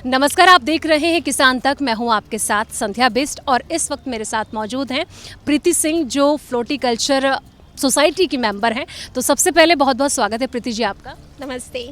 नमस्कार, आप देख रहे हैं किसान तक। मैं हूं आपके साथ संध्या बिस्ट और इस वक्त मेरे साथ मौजूद हैं प्रीति सिंह, जो फ्लोटिकल्चर सोसाइटी की मेंबर हैं। तो सबसे पहले बहुत बहुत स्वागत है प्रीति जी आपका। नमस्ते।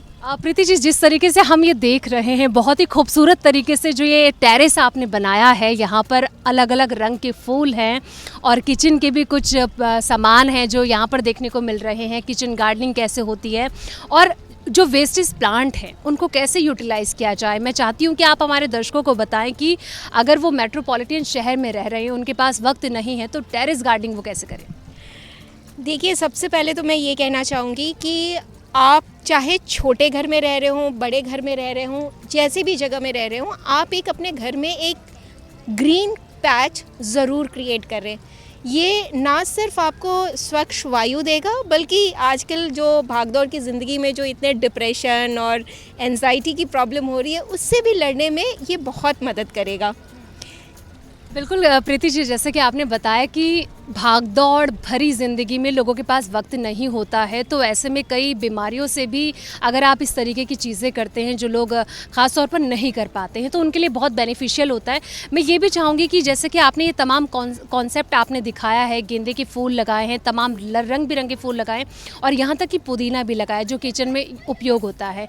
प्रीति जी, जिस तरीके से हम ये देख रहे हैं, बहुत ही खूबसूरत तरीके से जो ये टेरेस आपने बनाया है, यहाँ पर अलग अलग रंग के फूल हैं और किचन के भी कुछ सामान हैं जो यहाँ पर देखने को मिल रहे हैं। किचन गार्डनिंग कैसे होती है और जो वेस्टेज प्लांट हैं उनको कैसे यूटिलाइज़ किया जाए। मैं चाहती हूँ कि आप हमारे दर्शकों को बताएं कि अगर वो मेट्रोपॉलिटन शहर में रह रहे हैं, उनके पास वक्त नहीं है, तो टेरेस गार्डनिंग वो कैसे करें। देखिए, सबसे पहले तो मैं ये कहना चाहूँगी कि आप चाहे छोटे घर में रह रहे हों, बड़े घर में रह रहे हों, जैसे भी जगह में रह रहे हों, आप एक अपने घर में एक ग्रीन पैच ज़रूर क्रिएट करें। ये ना सिर्फ आपको स्वच्छ वायु देगा, बल्कि आजकल जो भागदौड़ की ज़िंदगी में जो इतने डिप्रेशन और एंजाइटी की प्रॉब्लम हो रही है, उससे भी लड़ने में ये बहुत मदद करेगा। बिल्कुल प्रीति जी, जैसे कि आपने बताया कि भागदौड़ भरी ज़िंदगी में लोगों के पास वक्त नहीं होता है, तो ऐसे में कई बीमारियों से भी अगर आप इस तरीके की चीज़ें करते हैं जो लोग ख़ास तौर पर नहीं कर पाते हैं, तो उनके लिए बहुत बेनिफिशियल होता है। मैं ये भी चाहूँगी कि जैसे कि आपने ये तमाम कॉन्सेप्ट आपने दिखाया है, गेंदे के फूल लगाए हैं, तमाम रंग बिरंगे फूल लगाए और यहाँ तक कि पुदीना भी लगाया जो किचन में उपयोग होता है।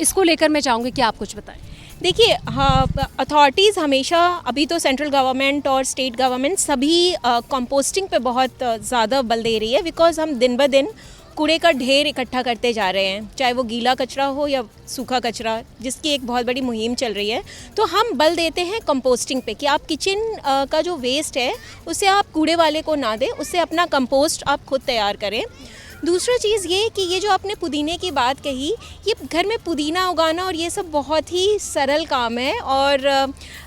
इसको लेकर मैं चाहूँगी कि आप कुछ बताएँ। देखिए, हाँ, अथॉरिटीज़ हमेशा, अभी तो सेंट्रल गवर्नमेंट और स्टेट गवर्नमेंट सभी कंपोस्टिंग पे बहुत ज़्यादा बल दे रही है, बिकॉज़ हम दिन ब दिन कूड़े का ढेर इकट्ठा करते जा रहे हैं, चाहे वो गीला कचरा हो या सूखा कचरा, जिसकी एक बहुत बड़ी मुहिम चल रही है। तो हम बल देते हैं कंपोस्टिंग पे कि आप किचन का जो वेस्ट है उसे आप कूड़े वाले को ना दें, उससे अपना कंपोस्ट आप खुद तैयार करें। दूसरा चीज़ ये कि ये जो आपने पुदीने की बात कही, ये घर में पुदीना उगाना और ये सब बहुत ही सरल काम है और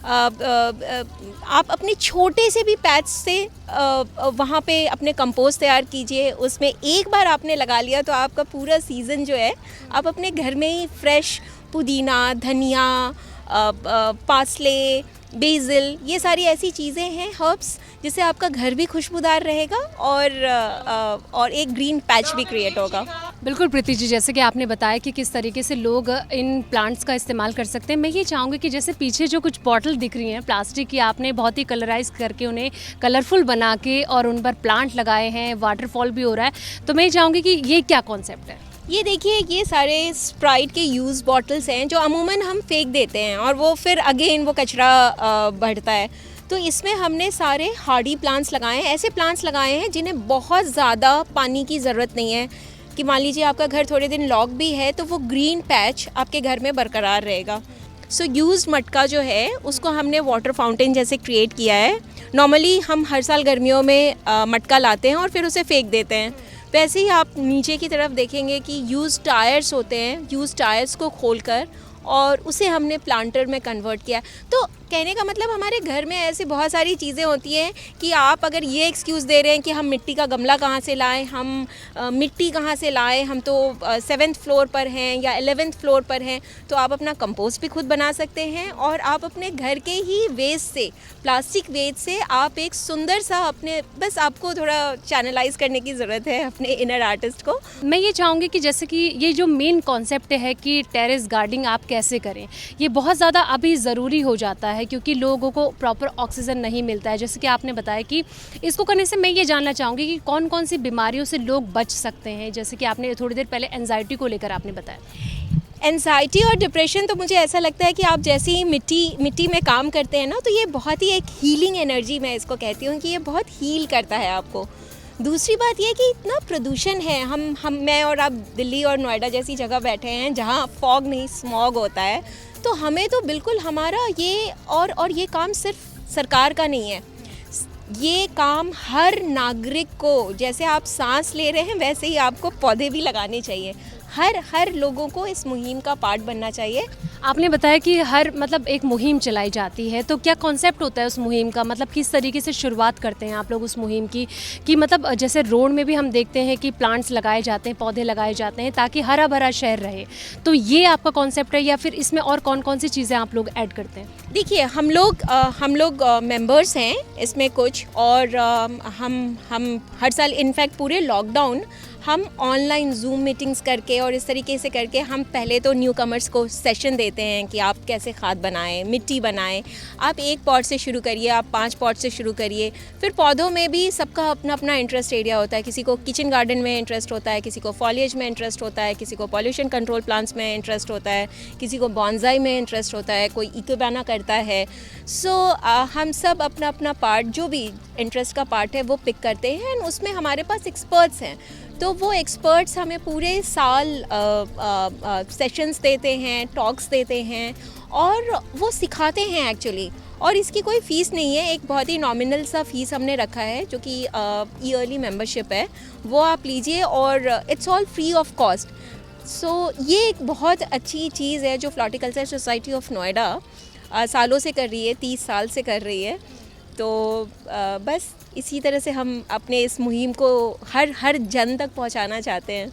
आप अपने छोटे से भी पैच से वहाँ पे अपने कंपोस्ट तैयार कीजिए। उसमें एक बार आपने लगा लिया तो आपका पूरा सीज़न जो है, आप अपने घर में ही फ्रेश पुदीना, धनिया, पार्सले, बेसिल, ये सारी ऐसी चीज़ें हैं, हर्ब्स, जिससे आपका घर भी खुशबूदार रहेगा और एक ग्रीन पैच भी क्रिएट होगा। बिल्कुल प्रीति जी, जैसे कि आपने बताया कि किस तरीके से लोग इन प्लांट्स का इस्तेमाल कर सकते हैं। मैं ये चाहूँगी कि जैसे पीछे जो कुछ बॉटल दिख रही हैं प्लास्टिक की, आपने बहुत ही कलराइज करके उन्हें कलरफुल बना के और उन पर प्लांट लगाए हैं, वाटरफॉल भी हो रहा है। तो मैं ये चाहूँगी कि ये क्या कॉन्सेप्ट है। ये देखिए, ये सारे स्प्राइट के यूज़ बॉटल्स हैं जो अमूमन हम फेंक देते हैं और वो फिर अगेन वो कचरा बढ़ता है। तो इसमें हमने सारे हार्डी प्लांट्स लगाए हैं, ऐसे प्लांट्स लगाए हैं जिन्हें बहुत ज़्यादा पानी की ज़रूरत नहीं है, कि मान लीजिए आपका घर थोड़े दिन लॉक भी है तो वो ग्रीन पैच आपके घर में बरकरार रहेगा। सो यूज़ मटका जो है उसको हमने वाटर फाउंटेन जैसे क्रिएट किया है। नॉर्मली हम हर साल गर्मियों में मटका लाते हैं और फिर उसे फेंक देते हैं। वैसे ही आप नीचे की तरफ देखेंगे कि यूज़ टायर्स होते हैं, यूज़ टायर्स को खोलकर और उसे हमने प्लांटर में कन्वर्ट किया। तो कहने का मतलब, हमारे घर में ऐसी बहुत सारी चीज़ें होती हैं कि आप अगर ये एक्सक्यूज़ दे रहे हैं कि हम मिट्टी का गमला कहाँ से लाएं, हम मिट्टी कहाँ से लाएं, हम तो 7th फ्लोर पर हैं या 11th फ्लोर पर हैं, तो आप अपना कंपोस्ट भी खुद बना सकते हैं और आप अपने घर के ही वेस्ट से, प्लास्टिक वेस्ट से आप एक सुंदर सा अपने, बस आपको थोड़ा चैनलाइज करने की ज़रूरत है अपने इनर आर्टिस्ट को। मैं ये चाहूँगी कि जैसे कि ये जो मेन कॉन्सेप्ट है कि टेरेस गार्डनिंग आप कैसे करें, ये बहुत ज़्यादा अभी ज़रूरी हो जाता है क्योंकि लोगों को प्रॉपर ऑक्सीजन नहीं मिलता है। जैसे कि आपने बताया कि इसको करने से मैं ये जानना चाहूँगी कि कौन कौन सी बीमारियों से लोग बच सकते हैं। जैसे कि आपने थोड़ी देर पहले एंजाइटी को लेकर आपने बताया। एंजाइटी और डिप्रेशन, तो मुझे ऐसा लगता है कि आप जैसे ही मिट्टी में काम करते हैं ना, तो ये बहुत ही एक हीलिंग एनर्जी, मैं इसको कहती हूँ कि ये बहुत हील करता है आपको। दूसरी बात ये कि इतना प्रदूषण है, मैं और आप दिल्ली और नोएडा जैसी जगह बैठे हैं जहाँ फॉग नहीं, स्मॉग होता है। तो हमें तो बिल्कुल हमारा ये और ये काम सिर्फ सरकार का नहीं है, ये काम हर नागरिक को, जैसे आप सांस ले रहे हैं वैसे ही आपको पौधे भी लगाने चाहिए। हर लोगों को इस मुहिम का पार्ट बनना चाहिए। आपने बताया कि मतलब एक मुहिम चलाई जाती है, तो क्या कॉन्सेप्ट होता है उस मुहिम का, मतलब किस तरीके से शुरुआत करते हैं आप लोग उस मुहिम की, कि मतलब जैसे रोड में भी हम देखते हैं कि प्लांट्स लगाए जाते हैं, पौधे लगाए जाते हैं ताकि हरा भरा शहर रहे, तो ये आपका कॉन्सेप्ट है या फिर इसमें और कौन कौन सी चीज़ें आप लोग ऐड करते हैं? देखिए, हम लोग मेंबर्स हैं इसमें कुछ, और हम हर साल, इनफैक्ट पूरे लॉकडाउन हम ऑनलाइन जूम मीटिंग्स करके और इस तरीके से करके हम पहले तो न्यू कमर्स को सेशन देते देते हैं कि आप कैसे खाद बनाएं, मिट्टी बनाएं। आप एक पॉट से शुरू करिए, आप 5 पॉट से शुरू करिए। फिर पौधों में भी सबका अपना अपना इंटरेस्ट एरिया होता है। किसी को किचन गार्डन में इंटरेस्ट होता है, किसी को फॉलिएज में इंटरेस्ट होता है, किसी को पॉल्यूशन कंट्रोल प्लांट्स में इंटरेस्ट होता है, किसी को बॉन्साई में इंटरेस्ट होता है, कोई इकोबाना करता है। सो हम सब अपना अपना पार्ट, जो भी इंटरेस्ट का पार्ट है वो पिक करते हैं। एंड उसमें हमारे पास एक्सपर्ट्स हैं, तो वो एक्सपर्ट्स हमें पूरे साल सेशंस देते हैं, टॉक्स देते हैं और वो सिखाते हैं एक्चुअली। और इसकी कोई फ़ीस नहीं है, एक बहुत ही नॉमिनल सा फ़ीस हमने रखा है जो कि ईयरली मेंबरशिप है, वो आप लीजिए और it's all free of cost. So ये एक बहुत अच्छी चीज़ है जो फ्लॉटिकल्चर सोसाइटी ऑफ नोएडा सालों से कर रही है, 30 साल से कर रही है। तो बस इसी तरह से हम अपने इस मुहिम को हर जन तक पहुंचाना चाहते हैं।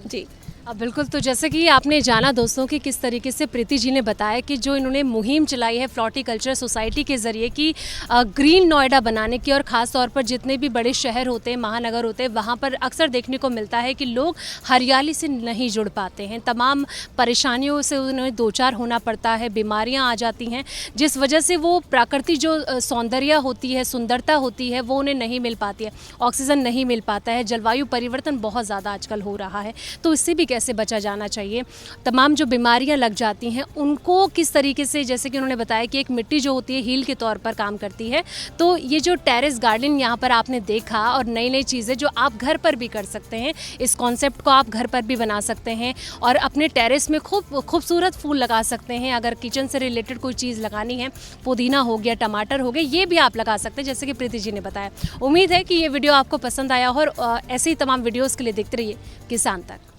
जी बिल्कुल। तो जैसे कि आपने जाना दोस्तों कि किस तरीके से प्रीति जी ने बताया कि जो इन्होंने मुहिम चलाई है फ्लॉटिकल्चर सोसाइटी के ज़रिए कि ग्रीन नोएडा बनाने की, और ख़ास तौर पर जितने भी बड़े शहर होते हैं, महानगर होते हैं, वहाँ पर अक्सर देखने को मिलता है कि लोग हरियाली से नहीं जुड़ पाते हैं। तमाम परेशानियों से उन्हें दो चार होना पड़ता है, बीमारियाँ आ जाती हैं, जिस वजह से वो प्राकृतिक जो सौंदर्य होती है, सुंदरता होती है, वो उन्हें नहीं मिल पाती है, ऑक्सीजन नहीं मिल पाता है। जलवायु परिवर्तन बहुत ज़्यादा आजकल हो रहा है, तो इससे भी कैसे बचा जाना चाहिए। तमाम जो बीमारियां लग जाती हैं उनको किस तरीके से, जैसे कि उन्होंने बताया कि एक मिट्टी जो होती है हील के तौर पर काम करती है। तो ये जो टेरेस गार्डन यहाँ पर आपने देखा और नई नई चीज़ें जो आप घर पर भी कर सकते हैं, इस कॉन्सेप्ट को आप घर पर भी बना सकते हैं और अपने टेरेस में खूबसूरत फूल लगा सकते हैं। अगर किचन से रिलेटेड कोई चीज़ लगानी है, पुदीना हो गया, टमाटर हो गए, ये भी आप लगा सकते हैं जैसे कि प्रीति जी ने बताया। उम्मीद है कि ये वीडियो आपको पसंद आया हो और ऐसे ही तमाम वीडियोज़ के लिए देखते रहिए किसान तक।